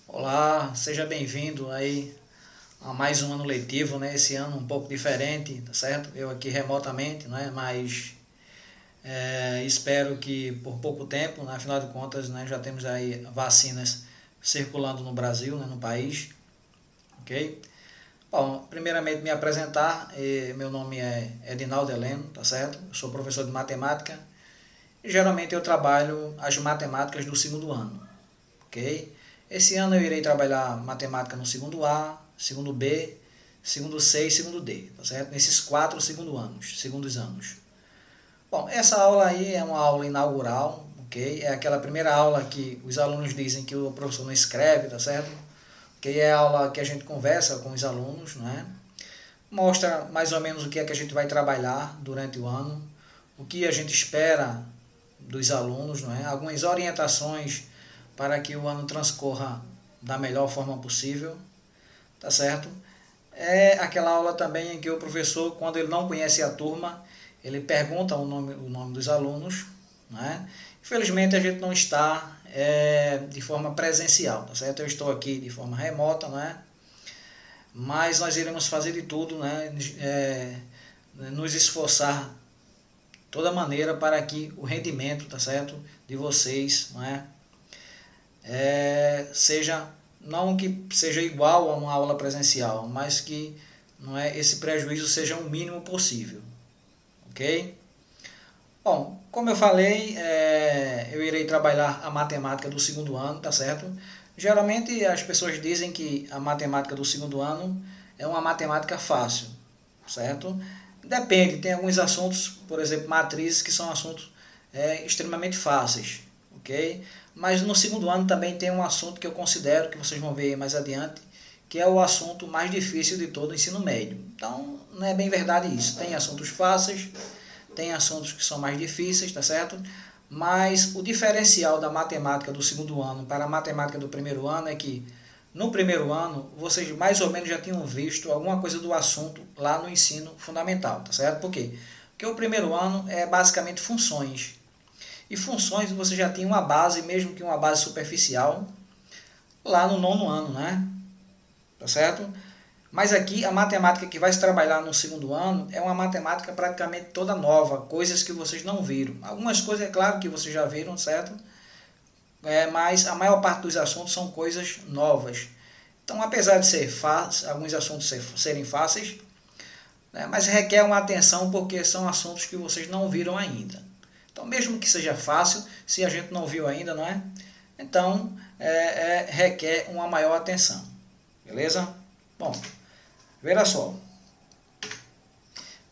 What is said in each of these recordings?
Olá, seja bem-vindo aí a mais um ano letivo, né? Esse ano um pouco diferente, tá certo? Eu aqui remotamente, né? Mas espero que por pouco tempo, né? Afinal de contas, né? Já temos aí vacinas circulando no Brasil, né? No país, ok? Bom, primeiramente me apresentar, meu nome é Edinaldo Heleno, tá certo? Eu sou professor de matemática e geralmente eu trabalho as matemáticas do segundo ano, ok? Esse ano eu irei trabalhar matemática no segundo A, segundo B, segundo C e segundo D, tá certo? Nesses 4 segundos anos. Bom, essa aula aí é uma aula inaugural, ok? É aquela primeira aula que os alunos dizem que o professor não escreve, tá certo? Que é a aula que a gente conversa com os alunos, né? Mostra mais ou menos o que é que a gente vai trabalhar durante o ano, o que a gente espera dos alunos, não é? Algumas orientações para que o ano transcorra da melhor forma possível, tá certo? É aquela aula também em que o professor, quando ele não conhece a turma, ele pergunta o nome dos alunos, né? Infelizmente a gente não está de forma presencial, tá certo? Eu estou aqui de forma remota, né? Mas nós iremos fazer de tudo, né? Nos esforçar toda maneira para que o rendimento, tá certo, de vocês, não é, seja não que seja igual a uma aula presencial, mas que não é esse prejuízo seja o mínimo possível, ok? Bom, como eu falei, eu irei trabalhar a matemática do segundo ano, tá certo? Geralmente as pessoas dizem que a matemática do segundo ano é uma matemática fácil, certo? Depende, tem alguns assuntos, por exemplo, matrizes, que são assuntos extremamente fáceis, ok? Mas no segundo ano também tem um assunto que eu considero, que vocês vão ver mais adiante, que é o assunto mais difícil de todo o ensino médio. Então, não é bem verdade isso. Tem assuntos fáceis, tem assuntos que são mais difíceis, tá certo? Mas o diferencial da matemática do segundo ano para a matemática do primeiro ano é que no primeiro ano vocês mais ou menos já tinham visto alguma coisa do assunto lá no ensino fundamental, tá certo? Por quê? Porque o primeiro ano é basicamente funções. E funções você já tinha uma base, mesmo que uma base superficial, lá no nono ano, né? Tá certo? Mas aqui a matemática que vai se trabalhar no segundo ano é uma matemática praticamente toda nova, coisas que vocês não viram. Algumas coisas é claro que vocês já viram, certo? Mas a maior parte dos assuntos são coisas novas. Então, apesar de ser fácil, alguns assuntos serem fáceis, né, mas requer uma atenção porque são assuntos que vocês não viram ainda. Então, mesmo que seja fácil, se a gente não viu ainda, não é? Então, requer uma maior atenção. Beleza? Bom, veja só.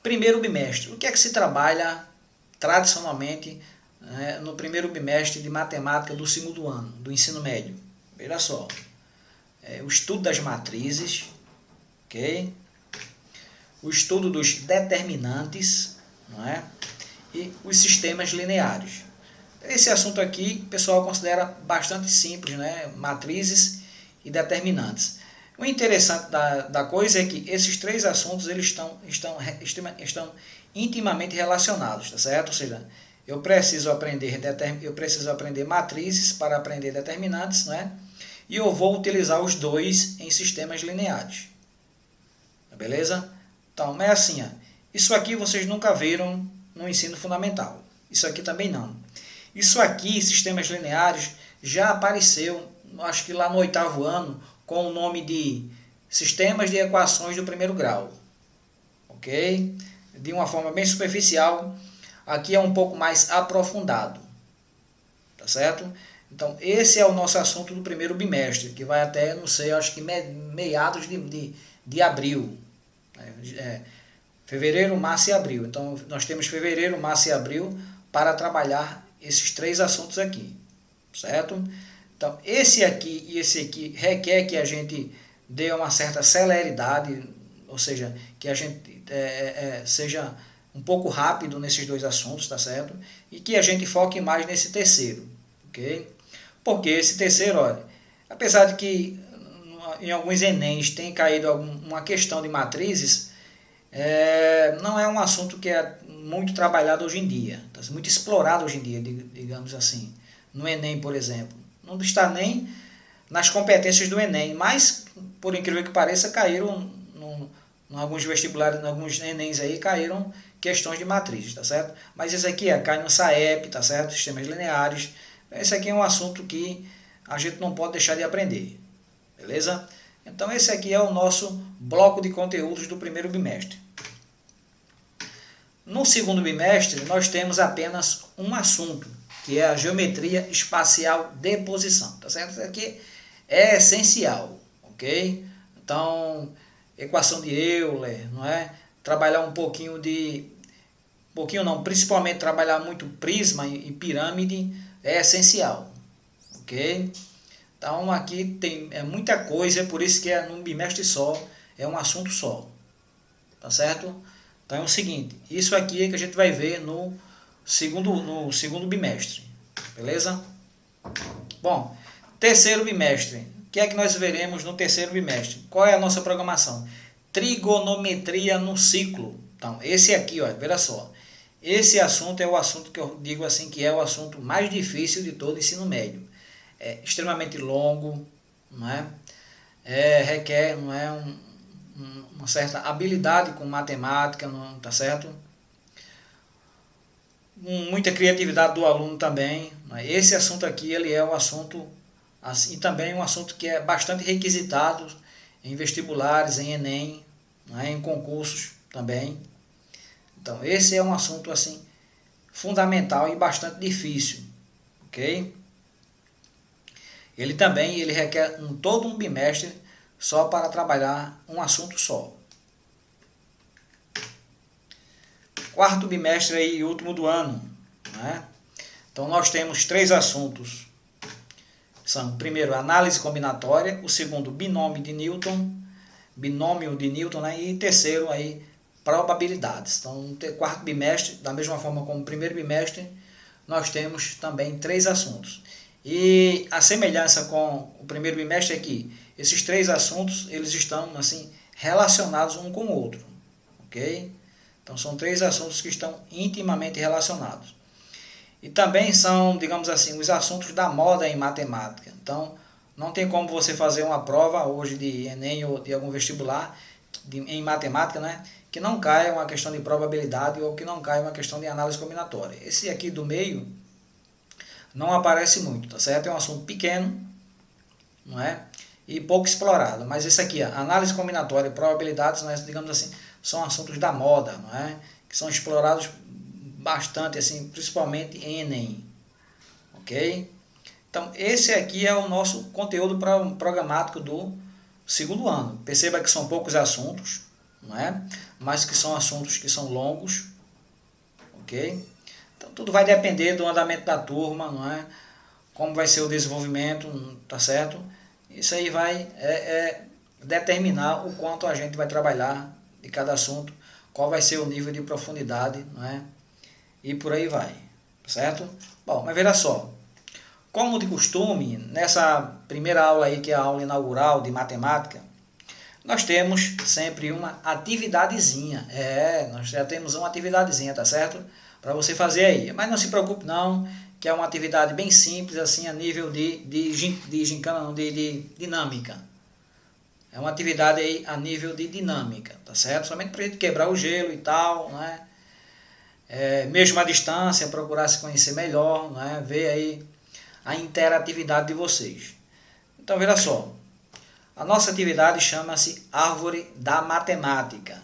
Primeiro bimestre. O que é que se trabalha tradicionalmente, né, no primeiro bimestre de matemática do segundo ano, do ensino médio? Veja só. O estudo das matrizes, ok? O estudo dos determinantes, não é? E os sistemas lineares. Esse assunto aqui o pessoal considera bastante simples, né? Matrizes e determinantes. O interessante da coisa é que esses três assuntos eles estão intimamente relacionados, tá certo? Ou seja, eu preciso aprender matrizes para aprender determinantes, né? E eu vou utilizar os dois em sistemas lineares. Beleza? Então, é assim, ó. Isso aqui vocês nunca viram no ensino fundamental. Isso aqui também não. Isso aqui, sistemas lineares, já apareceu, acho que lá no 8º ano, com o nome de sistemas de equações do primeiro grau. Ok? De uma forma bem superficial. Aqui é um pouco mais aprofundado. Tá certo? Então, esse é o nosso assunto do primeiro bimestre, que vai até, não sei, acho que meados de abril. Fevereiro, março e abril. Então, nós temos fevereiro, março e abril para trabalhar esses três assuntos aqui, certo? Então, esse aqui e esse aqui requer que a gente dê uma certa celeridade, ou seja, que a gente seja um pouco rápido nesses dois assuntos, tá certo? E que a gente foque mais nesse terceiro, ok? Porque esse terceiro, olha, apesar de que em alguns Enems tem caído uma questão de matrizes, não é um assunto que é muito trabalhado hoje em dia, tá? Muito explorado hoje em dia, digamos assim. No Enem, por exemplo. Não está nem nas competências do Enem, mas, por incrível que pareça, caíram em alguns vestibulares, em alguns Enems aí, caíram questões de matrizes, tá certo? Mas esse aqui cai no SAEP, tá certo? Sistemas lineares. Esse aqui é um assunto que a gente não pode deixar de aprender, beleza? Então esse aqui é o nosso bloco de conteúdos do primeiro bimestre. No segundo bimestre, nós temos apenas um assunto, que é a geometria espacial de posição, tá certo? Isso aqui é essencial, ok? Então, equação de Euler, não é? Trabalhar um pouquinho principalmente trabalhar muito prisma e pirâmide é essencial, ok? Então aqui tem muita coisa, é por isso que é num bimestre só, é um assunto só, tá certo? Então é o seguinte, isso aqui é que a gente vai ver no segundo bimestre, beleza? Bom, terceiro bimestre, o que é que nós veremos no terceiro bimestre? Qual é a nossa programação? Trigonometria no ciclo. Então, esse aqui, ó, veja só, esse assunto é o assunto que eu digo assim, que é o assunto mais difícil de todo o ensino médio. É extremamente longo, não é? Requer, não é, uma certa habilidade com matemática, não, tá certo? Muita criatividade do aluno também. Esse assunto aqui ele é um assunto assim, e também um assunto que é bastante requisitado em vestibulares, em Enem, em concursos também. Então esse é um assunto assim fundamental e bastante difícil, ok? Ele requer todo um bimestre só para trabalhar um assunto só. Quarto bimestre aí, último do ano, né? Então nós temos 3 assuntos. São, primeiro, análise combinatória, o segundo, binômio de Newton, né? E terceiro aí, probabilidades. Então, no quarto bimestre, da mesma forma como o primeiro bimestre, nós temos também 3 assuntos. E a semelhança com o primeiro bimestre é que esses 3 assuntos eles estão assim relacionados um com o outro, ok? Então são 3 assuntos que estão intimamente relacionados. E também são, digamos assim, os assuntos da moda em matemática. Então não tem como você fazer uma prova hoje de Enem ou de algum vestibular em matemática, né, que não caia uma questão de probabilidade ou que não caia uma questão de análise combinatória. Esse aqui do meio não aparece muito, tá certo? É um assunto pequeno, não é? E pouco explorado. Mas esse aqui, análise combinatória e probabilidades, né, digamos assim, são assuntos da moda, não é? Que são explorados bastante, assim, principalmente em Enem, ok? Então esse aqui é o nosso conteúdo programático do segundo ano. Perceba que são poucos assuntos, não é? Mas que são assuntos que são longos, ok? Então tudo vai depender do andamento da turma, não é? Como vai ser o desenvolvimento, tá certo? Isso aí vai determinar o quanto a gente vai trabalhar de cada assunto, qual vai ser o nível de profundidade, não é? E por aí vai, certo? Bom, mas veja só, como de costume, nessa primeira aula aí, que é a aula inaugural de matemática, nós temos sempre uma atividadezinha. Nós já temos uma atividadezinha, tá certo? Para você fazer aí. Mas não se preocupe não, que é uma atividade bem simples, assim, a nível de gincana, não, de dinâmica. É uma atividade aí a nível de dinâmica, tá certo? Somente para a gente quebrar o gelo e tal, né? Mesmo à distância, procurar se conhecer melhor, né? Ver aí a interatividade de vocês. Então, veja só. A nossa atividade chama-se Árvore da Matemática.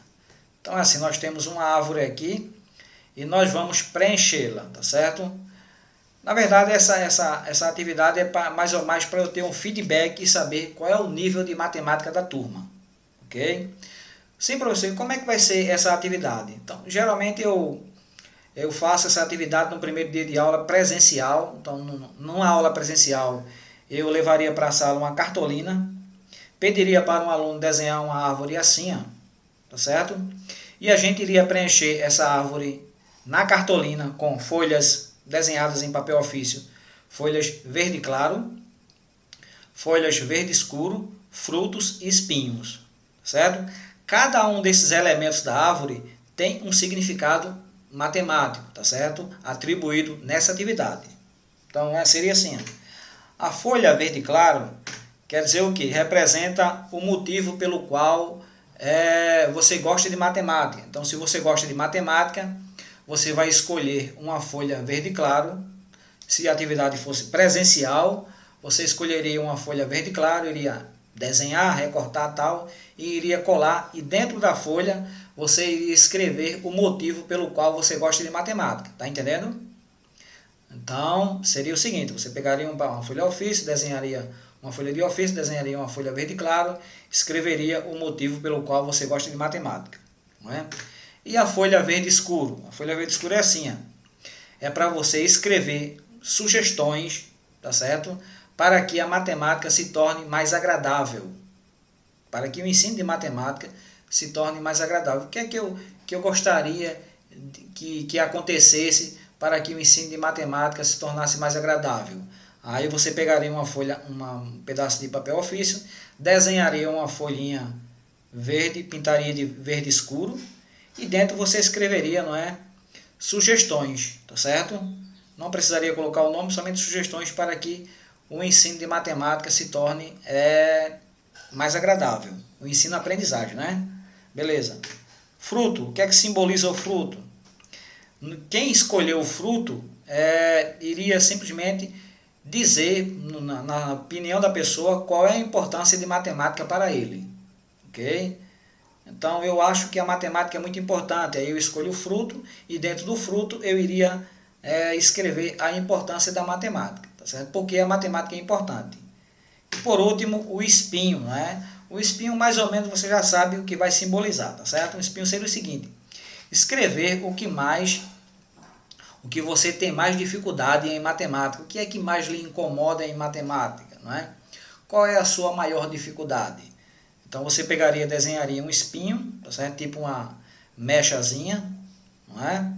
Então, assim, nós temos uma árvore aqui e nós vamos preenchê-la, tá certo? Na verdade, essa atividade é mais ou mais para eu ter um feedback e saber qual é o nível de matemática da turma, ok? Sim, professor, como é que vai ser essa atividade? Então, geralmente eu faço essa atividade no primeiro dia de aula presencial. Então, numa aula presencial, eu levaria para a sala uma cartolina, pediria para um aluno desenhar uma árvore assim, ó, tá certo? E a gente iria preencher essa árvore na cartolina com folhas desenhadas em papel ofício folhas verde claro, folhas verde escuro, frutos e espinhos, certo? Cada um desses elementos da árvore tem um significado matemático, tá certo? Atribuído nessa atividade. Então, seria assim, a folha verde claro quer dizer o que? Representa o motivo pelo qual você gosta de matemática. Então, se você gosta de matemática, você vai escolher uma folha verde claro. Se a atividade fosse presencial, você escolheria uma folha verde claro, iria desenhar, recortar tal, e iria colar, e dentro da folha você iria escrever o motivo pelo qual você gosta de matemática. Tá entendendo? Então, seria o seguinte, você pegaria uma folha ofício, desenharia uma folha de ofício, desenharia uma folha verde claro, escreveria o motivo pelo qual você gosta de matemática. Não é? E a folha verde escuro? A folha verde escuro é assim, é para você escrever sugestões, tá certo? Para que a matemática se torne mais agradável. Para que o ensino de matemática se torne mais agradável. O que é que eu gostaria que acontecesse para que o ensino de matemática se tornasse mais agradável? Aí você pegaria uma folha, um pedaço de papel ofício, desenharia uma folhinha verde, pintaria de verde escuro, e dentro você escreveria, não é, sugestões, tá certo? Não precisaria colocar o nome, somente sugestões para que o ensino de matemática se torne mais agradável. O ensino-aprendizagem, né? Beleza. Fruto, o que é que simboliza o fruto? Quem escolheu o fruto iria simplesmente dizer, na opinião da pessoa, qual é a importância de matemática para ele. Ok? Então eu acho que a matemática é muito importante. Aí eu escolho o fruto e dentro do fruto eu iria escrever a importância da matemática. Tá certo? Porque a matemática é importante. E por último, o espinho. Né? O espinho, mais ou menos, você já sabe o que vai simbolizar. Tá certo? O espinho seria o seguinte: escrever o que você tem mais dificuldade em matemática. O que é que mais lhe incomoda em matemática? Não é? Qual é a sua maior dificuldade? Então você pegaria, desenharia um espinho, tá certo? Tipo uma mechazinha, não é?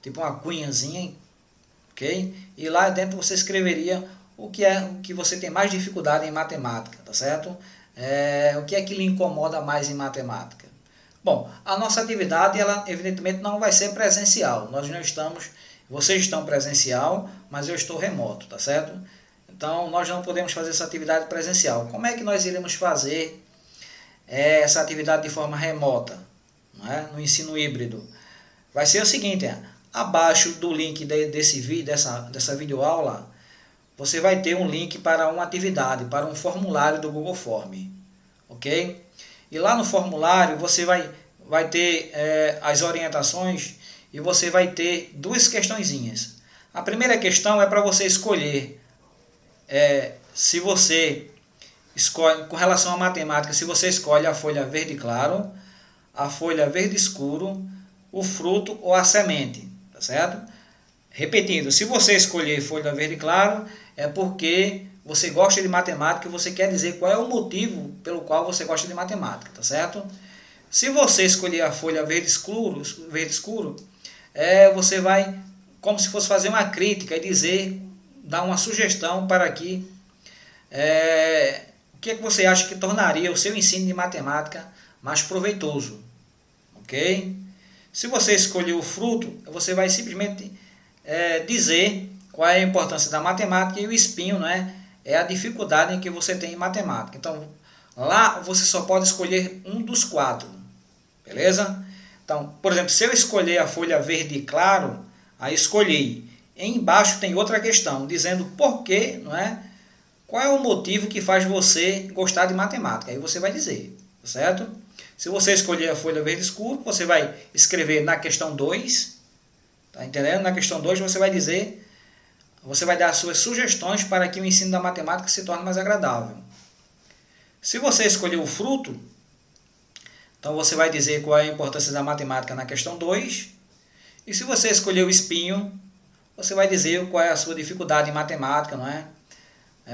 Tipo uma cunhazinha, ok? E lá dentro você escreveria o que você tem mais dificuldade em matemática, tá certo? O que é que lhe incomoda mais em matemática? Bom, a nossa atividade, ela evidentemente não vai ser presencial. Nós não estamos, vocês estão presencial, mas eu estou remoto, tá certo? Então nós não podemos fazer essa atividade presencial. Como é que nós iremos fazer essa atividade de forma remota, não é? No ensino híbrido? Vai ser o seguinte, abaixo do link desse vídeo, dessa videoaula, você vai ter um link para uma atividade, para um formulário do Google Form, ok? E lá no formulário você vai ter as orientações e você vai ter duas questõezinhas. A primeira questão é para você escolher se você escolhe, com relação à matemática, se você escolhe a folha verde claro, a folha verde escuro, o fruto ou a semente, tá certo? Repetindo, se você escolher folha verde claro, é porque você gosta de matemática e você quer dizer qual é o motivo pelo qual você gosta de matemática, tá certo? Se você escolher a folha verde escuro, você vai, como se fosse fazer uma crítica e dizer, dar uma sugestão para que o que é que você acha que tornaria o seu ensino de matemática mais proveitoso, ok? Se você escolher o fruto, você vai simplesmente dizer qual é a importância da matemática, e o espinho, né, é a dificuldade em que você tem em matemática. Então, lá você só pode escolher um dos quatro, beleza? Então, por exemplo, se eu escolher a folha verde claro, aí escolhi. Embaixo tem outra questão, dizendo por quê, não é? Qual é o motivo que faz você gostar de matemática? Aí você vai dizer, certo? Se você escolher a folha verde escuro, você vai escrever na questão 2, tá entendendo? Na questão 2 você vai dizer, você vai dar as suas sugestões para que o ensino da matemática se torne mais agradável. Se você escolher o fruto, então você vai dizer qual é a importância da matemática na questão 2. E se você escolher o espinho, você vai dizer qual é a sua dificuldade em matemática, não é?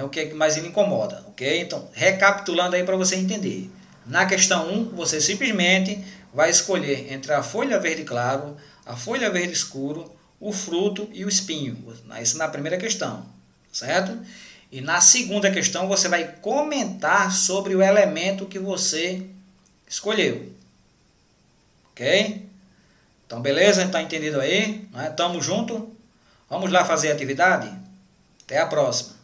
O que mais lhe incomoda, ok? Então, recapitulando aí para você entender. Na questão 1, você simplesmente vai escolher entre a folha verde claro, a folha verde escuro, o fruto e o espinho. Isso na primeira questão, certo? E na segunda questão você vai comentar sobre o elemento que você escolheu, ok? Então, beleza? Está entendido aí? Tamo junto? Vamos lá fazer a atividade? Até a próxima.